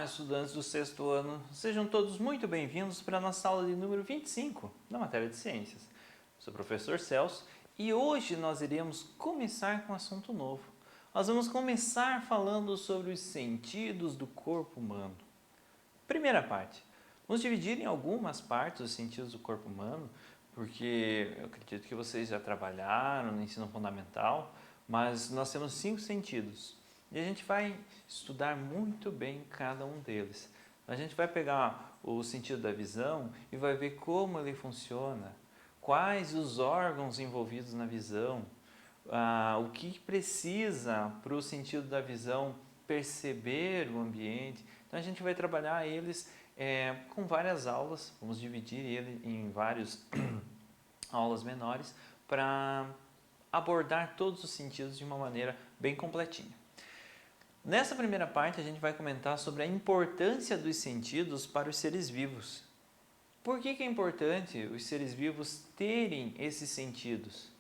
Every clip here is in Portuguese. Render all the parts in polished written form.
Olá, estudantes do sexto ano, sejam todos muito bem-vindos para a nossa aula de número 25 da matéria de ciências. Sou o professor Celso e hoje nós iremos começar com um assunto novo. Nós vamos começar falando sobre os sentidos do corpo humano. Primeira parte, vamos dividir em algumas partes os sentidos do corpo humano, porque eu acredito que vocês já trabalharam no ensino fundamental, mas nós temos 5 sentidos. E a gente vai estudar muito bem cada um deles. A gente vai pegar o sentido da visão e vai ver como ele funciona, quais os órgãos envolvidos na visão, o que precisa para o sentido da visão perceber o ambiente. Então a gente vai trabalhar eles com várias aulas, vamos dividir ele em várias aulas menores para abordar todos os sentidos de uma maneira bem completinha. Nessa primeira parte, a gente vai comentar sobre a importância dos sentidos para os seres vivos. Por que é importante os seres vivos terem esses sentidos?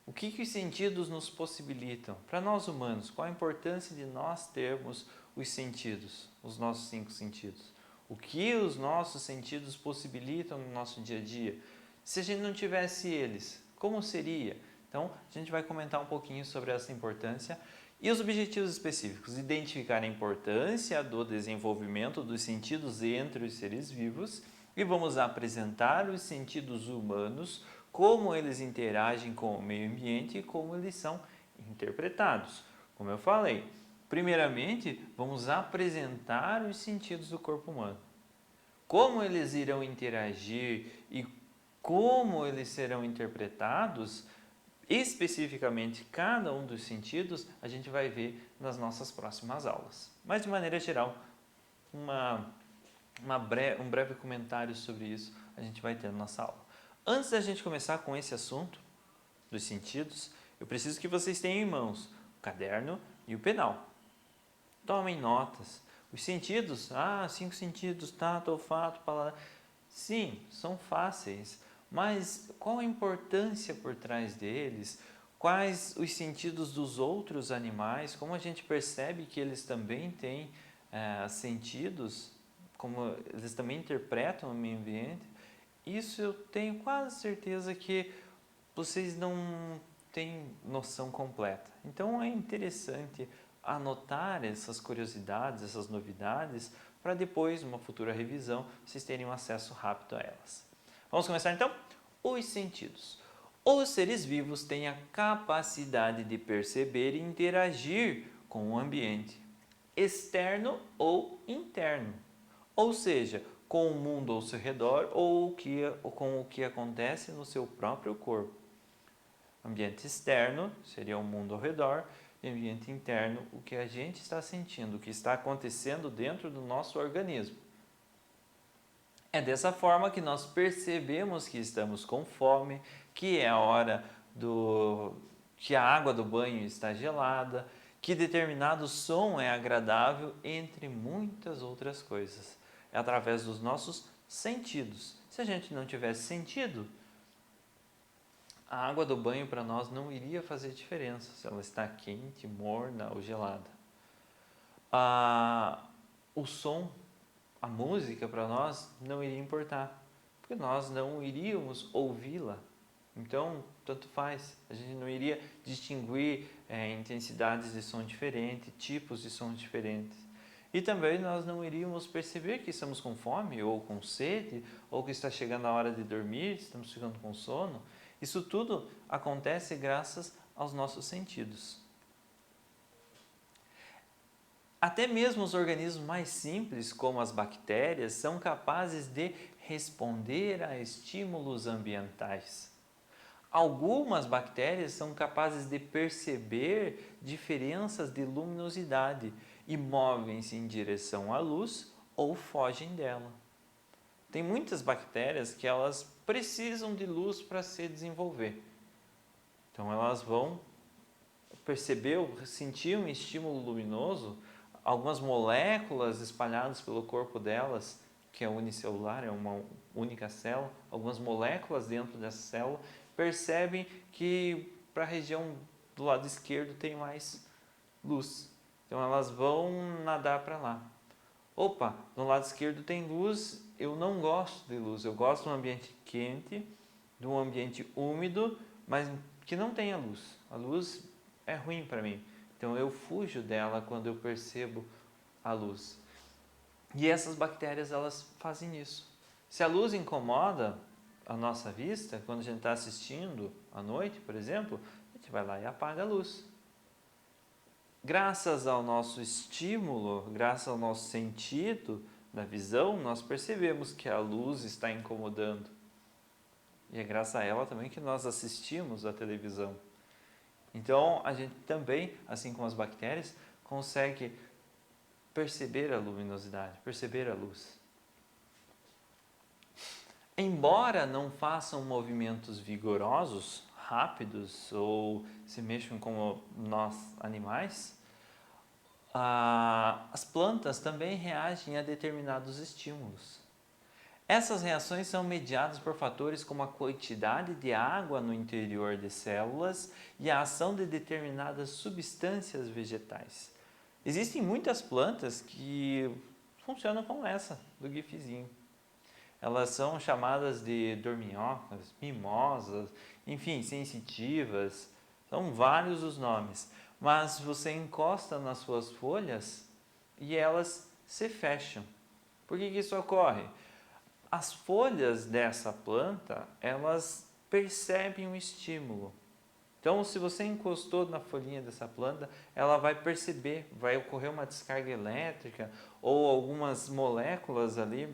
O que os sentidos nos possibilitam? Para nós humanos, qual a importância de nós termos os sentidos, os nossos 5 sentidos? O que os nossos sentidos possibilitam no nosso dia a dia? Se a gente não tivesse eles, como seria? Então, a gente vai comentar um pouquinho sobre essa importância. E os objetivos específicos, identificar a importância do desenvolvimento dos sentidos entre os seres vivos e vamos apresentar os sentidos humanos, como eles interagem com o meio ambiente e como eles são interpretados. Como eu falei, primeiramente vamos apresentar os sentidos do corpo humano. Como eles irão interagir e como eles serão interpretados, especificamente cada um dos sentidos, a gente vai ver nas nossas próximas aulas. Mas de maneira geral, um breve comentário sobre isso a gente vai ter na nossa aula. Antes da gente começar com esse assunto dos sentidos, eu preciso que vocês tenham em mãos o caderno e o penal. Tomem notas. Os sentidos, 5 sentidos, tato, olfato, paladar. Sim, são fáceis. Mas qual a importância por trás deles? Quais os sentidos dos outros animais? Como a gente percebe que eles também têm sentidos? Como eles também interpretam o meio ambiente? Isso eu tenho quase certeza que vocês não têm noção completa. Então é interessante anotar essas curiosidades, essas novidades, para depois, numa futura revisão, vocês terem um acesso rápido a elas. Vamos começar então? Os sentidos. Os seres vivos têm a capacidade de perceber e interagir com o ambiente, externo ou interno, ou seja, com o mundo ao seu redor ou com o que acontece no seu próprio corpo. Ambiente externo seria o mundo ao redor, e ambiente interno, o que a gente está sentindo, o que está acontecendo dentro do nosso organismo. É dessa forma que nós percebemos que estamos com fome, que é a hora que a água do banho está gelada, que determinado som é agradável, entre muitas outras coisas. É através dos nossos sentidos. Se a gente não tivesse sentido, a água do banho para nós não iria fazer diferença se ela está quente, morna ou gelada. O som, a música para nós não iria importar, porque nós não iríamos ouvi-la. Então, tanto faz, a gente não iria distinguir intensidades de som diferentes, tipos de sons diferentes. E também nós não iríamos perceber que estamos com fome ou com sede, ou que está chegando a hora de dormir, estamos ficando com sono. Isso tudo acontece graças aos nossos sentidos. Até mesmo os organismos mais simples, como as bactérias, são capazes de responder a estímulos ambientais. Algumas bactérias são capazes de perceber diferenças de luminosidade e movem-se em direção à luz ou fogem dela. Tem muitas bactérias que elas precisam de luz para se desenvolver. Então elas vão perceber, sentir um estímulo luminoso, algumas moléculas espalhadas pelo corpo delas, que é unicelular, é uma única célula, algumas moléculas dentro dessa célula percebem que para a região do lado esquerdo tem mais luz. Então elas vão nadar para lá. Opa, no lado esquerdo tem luz, eu não gosto de luz, eu gosto de um ambiente quente, de um ambiente úmido, mas que não tenha luz. A luz é ruim para mim, então eu fujo dela quando eu percebo a luz. E essas bactérias, elas fazem isso. Se a luz incomoda a nossa vista, quando a gente está assistindo à noite, por exemplo, a gente vai lá e apaga a luz. Graças ao nosso estímulo, graças ao nosso sentido da visão, nós percebemos que a luz está incomodando. E é graças a ela também que nós assistimos à televisão. Então, a gente também, assim como as bactérias, consegue perceber a luminosidade, perceber a luz. Embora não façam movimentos vigorosos, rápidos ou se mexam como nós animais, as plantas também reagem a determinados estímulos. Essas reações são mediadas por fatores como a quantidade de água no interior de células e a ação de determinadas substâncias vegetais. Existem muitas plantas que funcionam como essa, do gifzinho. Elas são chamadas de dorminhocas, mimosas, enfim, sensitivas, são vários os nomes. Mas você encosta nas suas folhas e elas se fecham. Por que isso ocorre? As folhas dessa planta, elas percebem um estímulo. Então, se você encostou na folhinha dessa planta, ela vai perceber, vai ocorrer uma descarga elétrica ou algumas moléculas ali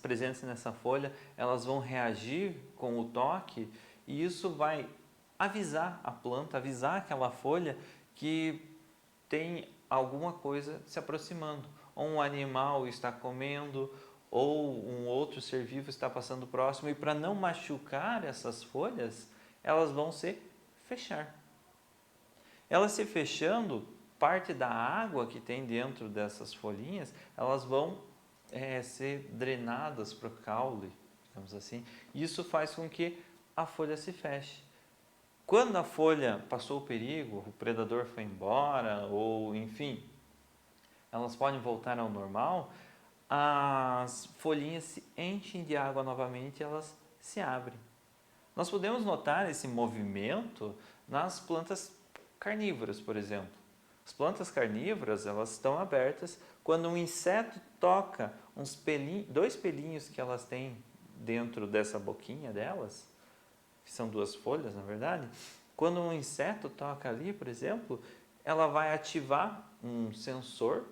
presentes nessa folha, elas vão reagir com o toque e isso vai avisar a planta, avisar aquela folha que tem alguma coisa se aproximando. Ou um animal está comendo, ou um outro ser vivo está passando próximo. E para não machucar essas folhas, elas vão se fechar. Elas se fechando, parte da água que tem dentro dessas folhinhas, elas vão ser drenadas para o caule, digamos assim. Isso faz com que a folha se feche. Quando a folha passou o perigo, o predador foi embora, ou enfim, elas podem voltar ao normal, as folhinhas se enchem de água novamente e elas se abrem. Nós podemos notar esse movimento nas plantas carnívoras, por exemplo. As plantas carnívoras, elas estão abertas quando um inseto toca dois pelinhos que elas têm dentro dessa boquinha delas, que são duas folhas, na verdade. Quando um inseto toca ali, por exemplo, ela vai ativar um sensor,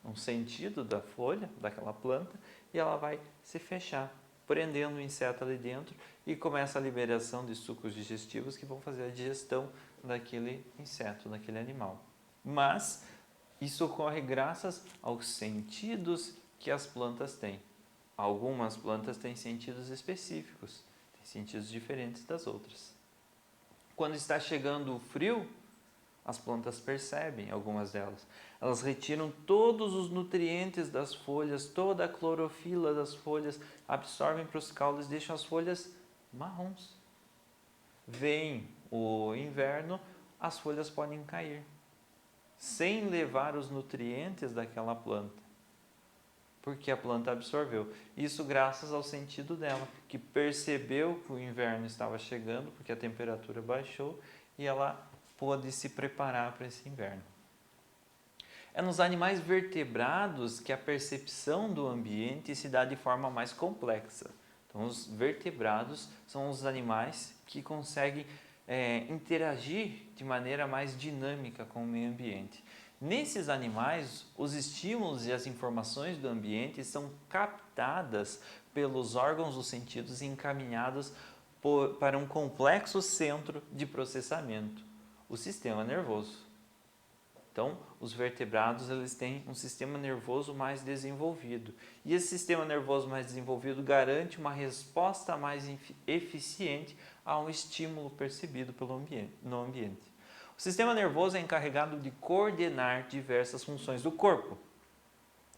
um sentido da folha, daquela planta, e ela vai se fechar, prendendo o inseto ali dentro e começa a liberação de sucos digestivos que vão fazer a digestão daquele inseto, daquele animal. Mas isso ocorre graças aos sentidos que as plantas têm. Algumas plantas têm sentidos específicos, têm sentidos diferentes das outras. Quando está chegando o frio, as plantas percebem, algumas delas. Elas retiram todos os nutrientes das folhas, toda a clorofila das folhas, absorvem para os caules e deixam as folhas marrons. Vem o inverno, as folhas podem cair, sem levar os nutrientes daquela planta, porque a planta absorveu. Isso graças ao sentido dela, que percebeu que o inverno estava chegando, porque a temperatura baixou, e ela pôde se preparar para esse inverno. É nos animais vertebrados que a percepção do ambiente se dá de forma mais complexa. Então, os vertebrados são os animais que conseguem interagir de maneira mais dinâmica com o meio ambiente. Nesses animais, os estímulos e as informações do ambiente são captadas pelos órgãos dos sentidos e encaminhados para um complexo centro de processamento, o sistema nervoso. Então, os vertebrados eles têm um sistema nervoso mais desenvolvido. E esse sistema nervoso mais desenvolvido garante uma resposta mais eficiente a um estímulo percebido no ambiente. O sistema nervoso é encarregado de coordenar diversas funções do corpo,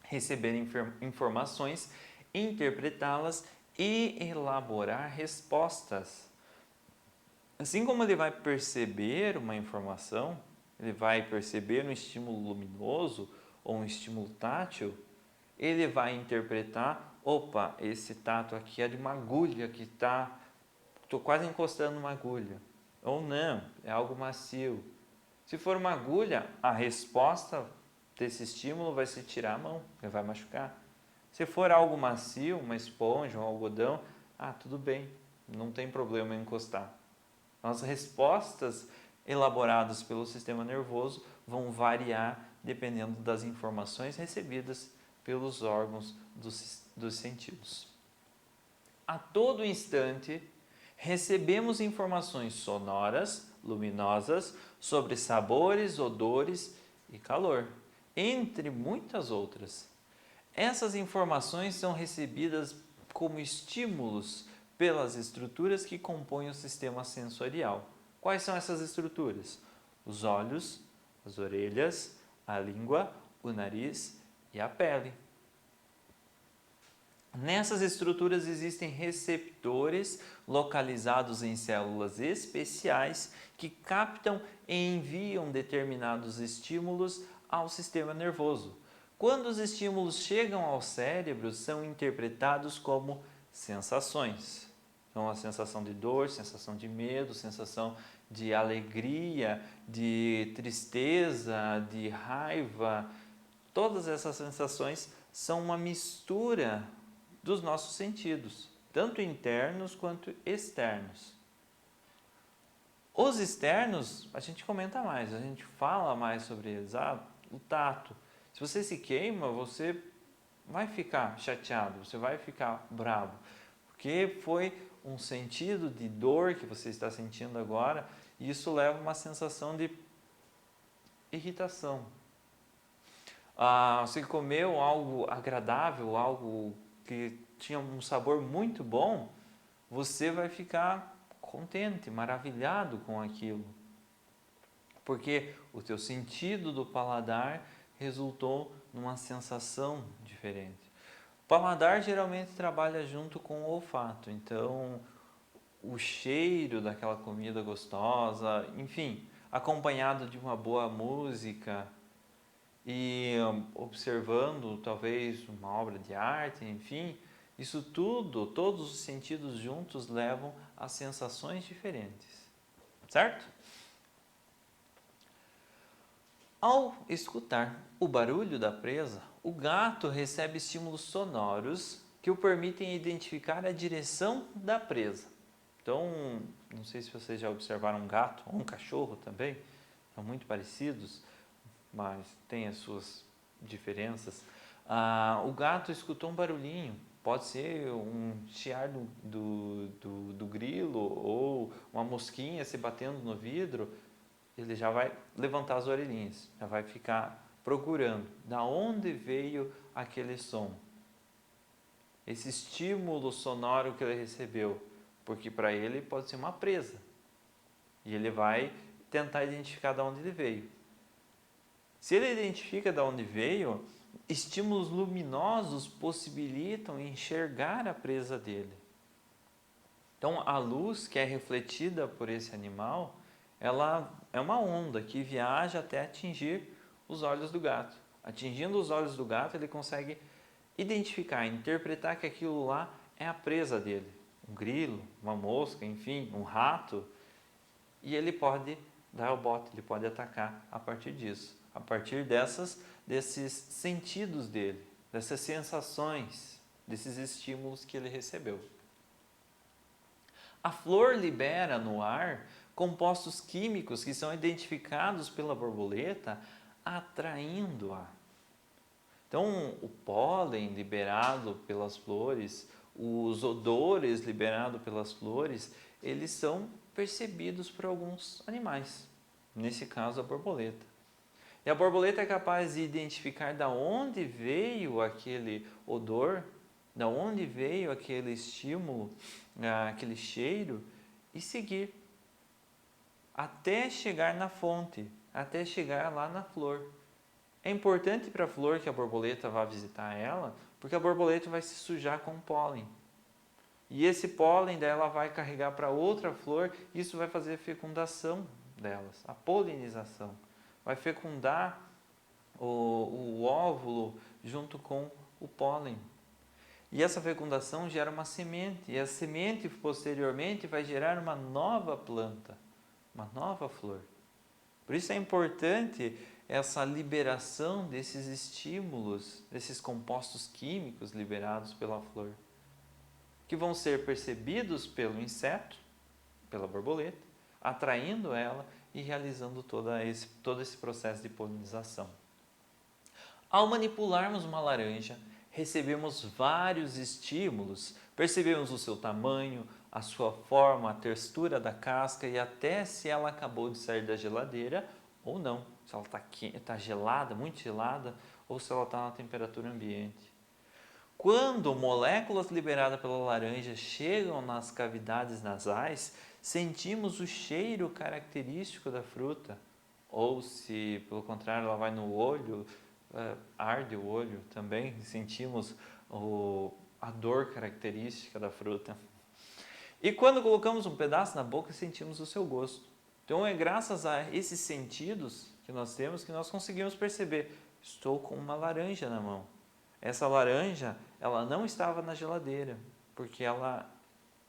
receber informações, interpretá-las e elaborar respostas. Assim como ele vai perceber uma informação, ele vai perceber um estímulo luminoso ou um estímulo tátil, ele vai interpretar, opa, esse tato aqui é de uma agulha que estou quase encostando numa agulha. Ou não, é algo macio. Se for uma agulha, a resposta desse estímulo vai ser tirar a mão, vai machucar. Se for algo macio, uma esponja, um algodão, tudo bem, não tem problema em encostar. As respostas elaboradas pelo sistema nervoso vão variar dependendo das informações recebidas pelos órgãos dos sentidos. A todo instante, recebemos informações sonoras, luminosas, sobre sabores, odores e calor, entre muitas outras. Essas informações são recebidas como estímulos pelas estruturas que compõem o sistema sensorial. Quais são essas estruturas? Os olhos, as orelhas, a língua, o nariz e a pele. Nessas estruturas existem receptores localizados em células especiais que captam e enviam determinados estímulos ao sistema nervoso. Quando os estímulos chegam ao cérebro, são interpretados como sensações. Então, a sensação de dor, sensação de medo, sensação de alegria, de tristeza, de raiva. Todas essas sensações são uma mistura dos nossos sentidos, tanto internos quanto externos. Os externos, a gente comenta mais, a gente fala mais sobre eles. O tato. Se você se queima, você vai ficar chateado, você vai ficar bravo, porque foi um sentido de dor que você está sentindo agora, e isso leva a uma sensação de irritação. Você comeu algo agradável, algo que tinha um sabor muito bom, você vai ficar contente, maravilhado com aquilo. Porque o teu sentido do paladar resultou numa sensação diferente. O paladar geralmente trabalha junto com o olfato, então o cheiro daquela comida gostosa, enfim, acompanhado de uma boa música e observando talvez uma obra de arte, enfim, isso tudo, todos os sentidos juntos levam a sensações diferentes, certo? Ao escutar o barulho da presa, o gato recebe estímulos sonoros que o permitem identificar a direção da presa. Então, não sei se vocês já observaram um gato ou um cachorro também, são muito parecidos, mas tem as suas diferenças. O gato escutou um barulhinho, pode ser um chiar do grilo ou uma mosquinha se batendo no vidro, ele já vai levantar as orelhinhas, já vai ficar procurando da onde veio aquele som, esse estímulo sonoro que ele recebeu, porque para ele pode ser uma presa e ele vai tentar identificar de onde ele veio. Se ele identifica de onde veio, estímulos luminosos possibilitam enxergar a presa dele. Então, a luz que é refletida por esse animal, ela é uma onda que viaja até atingir os olhos do gato. Atingindo os olhos do gato, ele consegue identificar, interpretar que aquilo lá é a presa dele. Um grilo, uma mosca, enfim, um rato. E ele pode dar o bote, ele pode atacar a partir disso. A partir desses sentidos dele, dessas sensações, desses estímulos que ele recebeu. A flor libera no ar compostos químicos que são identificados pela borboleta, atraindo-a. Então, o pólen liberado pelas flores, os odores liberados pelas flores, eles são percebidos por alguns animais, nesse caso a borboleta. E a borboleta é capaz de identificar de onde veio aquele odor, de onde veio aquele estímulo, aquele cheiro, e seguir até chegar na fonte, até chegar lá na flor. É importante para a flor que a borboleta vá visitar ela, porque a borboleta vai se sujar com pólen. E esse pólen dela vai carregar para outra flor, e isso vai fazer a fecundação delas, a polinização. Vai fecundar o óvulo junto com o pólen. E essa fecundação gera uma semente, e a semente posteriormente vai gerar uma nova planta, uma nova flor. Por isso é importante essa liberação desses estímulos, desses compostos químicos liberados pela flor, que vão ser percebidos pelo inseto, pela borboleta, atraindo ela e realizando todo esse processo de polinização. Ao manipularmos uma laranja, recebemos vários estímulos, percebemos o seu tamanho, a sua forma, a textura da casca e até se ela acabou de sair da geladeira ou não, se ela está gelada, muito gelada, ou se ela está na temperatura ambiente. Quando moléculas liberadas pela laranja chegam nas cavidades nasais, sentimos o cheiro característico da fruta, ou se pelo contrário ela vai no olho, arde o olho também, sentimos a dor característica da fruta. E quando colocamos um pedaço na boca, sentimos o seu gosto. Então é graças a esses sentidos que nós temos que nós conseguimos perceber, estou com uma laranja na mão. Essa laranja, ela não estava na geladeira, porque ela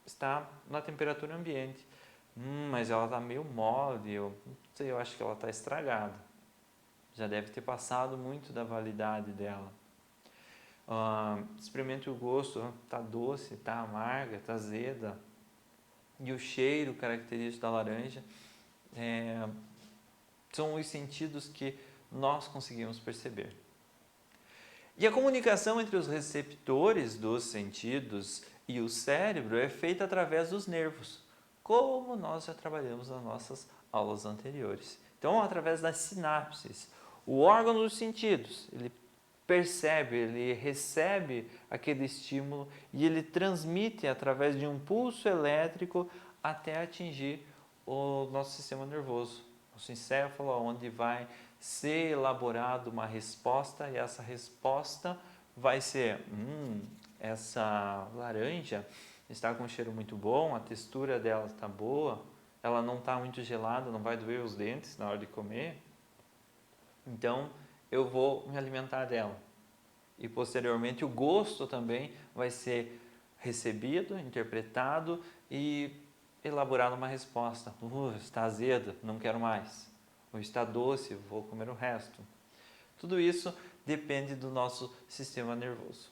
está na temperatura ambiente. Mas ela está meio mole, eu não sei, eu acho que ela está estragada. Já deve ter passado muito da validade dela. Experimente o gosto, está doce, está amarga, está azeda. E o cheiro característico da laranja são os sentidos que nós conseguimos perceber. E a comunicação entre os receptores dos sentidos e o cérebro é feita através dos nervos, como nós já trabalhamos nas nossas aulas anteriores. Então, através das sinapses, o órgão dos sentidos, ele percebe, ele recebe aquele estímulo e ele transmite através de um pulso elétrico até atingir o nosso sistema nervoso, nosso encéfalo, onde vai ser elaborada uma resposta e essa resposta vai ser, essa laranja está com um cheiro muito bom, a textura dela está boa, ela não está muito gelada, não vai doer os dentes na hora de comer, então eu vou me alimentar dela. E posteriormente o gosto também vai ser recebido, interpretado e elaborado uma resposta. Está azeda, não quero mais. Ou está doce, vou comer o resto. Tudo isso depende do nosso sistema nervoso.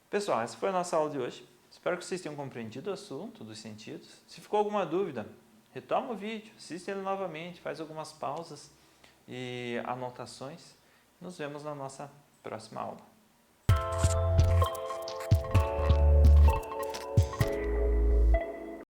Pessoal, essa foi a nossa aula de hoje. Espero que vocês tenham compreendido o assunto dos sentidos. Se ficou alguma dúvida, retoma o vídeo, assista ele novamente, faz algumas pausas e anotações. Nos vemos na nossa próxima aula.